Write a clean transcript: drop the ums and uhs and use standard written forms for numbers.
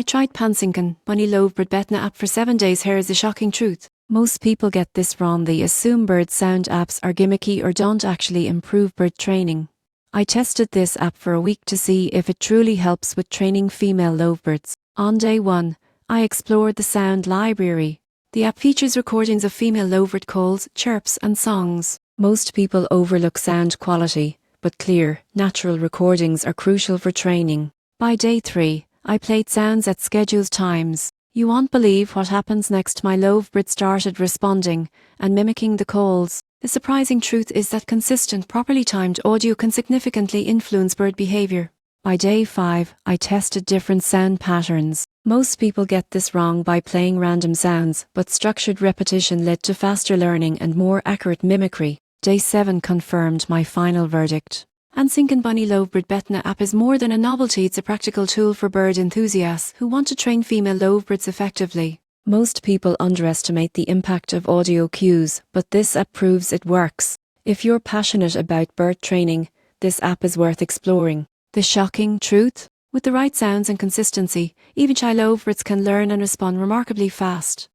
tried PANCINGAN BUNYI LOVEBIRD BETINA app for 7 days. Here is the shocking truth. Most people get this wrong. They assume bird sound apps are gimmicky or don't actually improve bird training. I tested this app for a week to see if it truly helps with training female lovebirds. On day 1, I explored the sound library. The app features recordings of female lovebird calls, chirps and songs. Most people overlook sound quality, but clear, natural recordings are crucial for training. By day 3, I played sounds at scheduled times. You won't believe what happens next. My lovebird started responding and mimicking the calls. The surprising truth is that consistent, properly timed audio can significantly influence bird behavior. By day 5, I tested different sound patterns. Most people get this wrong by playing random sounds, but structured repetition led to faster learning and more accurate mimicry. Day 7 confirmed my final verdict. PANCINGAN BUNYI LOVEBIRD BETINA app is more than a novelty. It's a practical tool for bird enthusiasts who want to train female lovebirds effectively. Most people underestimate the impact of audio cues, but this app proves it works. If you're passionate about bird training, this app is worth exploring. The shocking truth? With the right sounds and consistency, even shy lovebirds can learn and respond remarkably fast.